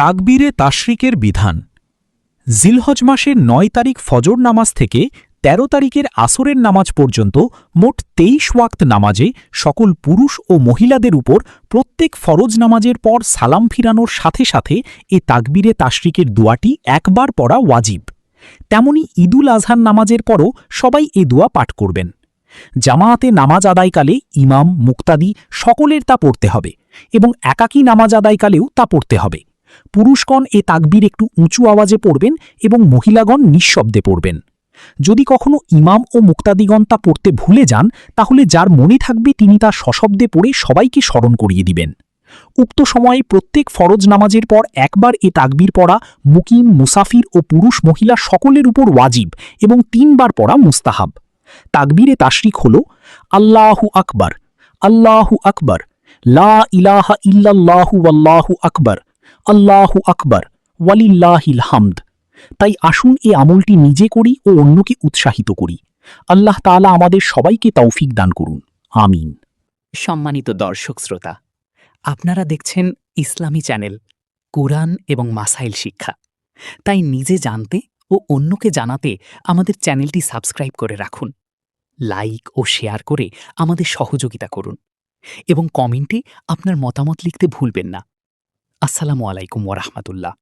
তাকবীরে তাশরিকের বিধান। জিলহজ মাসের ৯ তারিখ ফজর নামাজ থেকে ১৩ তারিখের আসরের নামাজ পর্যন্ত মোট ২৩ ওয়াক্ত নামাজে সকল পুরুষ ও মহিলাদের উপর প্রত্যেক ফরজ নামাজের পর সালাম ফিরানোর সাথে সাথে এ তাকবীরে তাশরিকের দোয়াটি একবার পড়া ওয়াজিব। তেমনি ঈদুল আজহার নামাজের পরও সবাই এ দোয়া পাঠ করবেন। জামায়াতে নামাজ আদায়কালে ইমাম, মুক্তাদি সকলের তা পড়তে হবে এবং একাকী নামাজ আদায়কালেও তা পড়তে হবে। পুরুষগণ এ তাকবীর একটু উঁচু আওয়াজে পড়বেন এবং মহিলাগণ নিঃশব্দে পড়বেন। যদি কখনো ইমাম ও মুক্তাদিগণ তা পড়তে ভুলে যান, তাহলে যার মনে থাকবে তিনি তা সশব্দে পড়ে সবাইকে স্মরণ করিয়ে দিবেন। উক্ত সময়ে প্রত্যেক ফরজ নামাজের পর একবার এ তাকবীর পড়া মুকিম, মুসাফির ও পুরুষ মহিলা সকলের উপর ওয়াজিব এবং ৩ বার পড়া মুস্তাহাব। তাকবীরে তাশরিক হল আল্লাহু আকবার, আল্লাহু আকবার, লা ইলাহা ইল্লাল্লাহু ওয়াল্লাহু আকবার, আল্লাহু আকবার, ওয়ালিল্লাহিল হামদ। তাই আসুন এ আমলটি নিজে করি ও অন্যকে উৎসাহিত করি। আল্লাহ তাআলা আমাদের সবাইকে তৌফিক দান করুন, আমিন। সম্মানিত দর্শক শ্রোতা, আপনারা দেখছেন ইসলামী চ্যানেল কুরআন এবং মাসাইল শিক্ষা। তাই নিজে জানতে ও অন্যকে জানাতে আমাদের চ্যানেলটি সাবস্ক্রাইব করে রাখুন, লাইক ও শেয়ার করে আমাদের সহযোগিতা করুন এবং কমেন্টে আপনার মতামত লিখতে ভুলবেন না। আসসালামু আলাইকুম ওয়া রাহমাতুল্লাহ।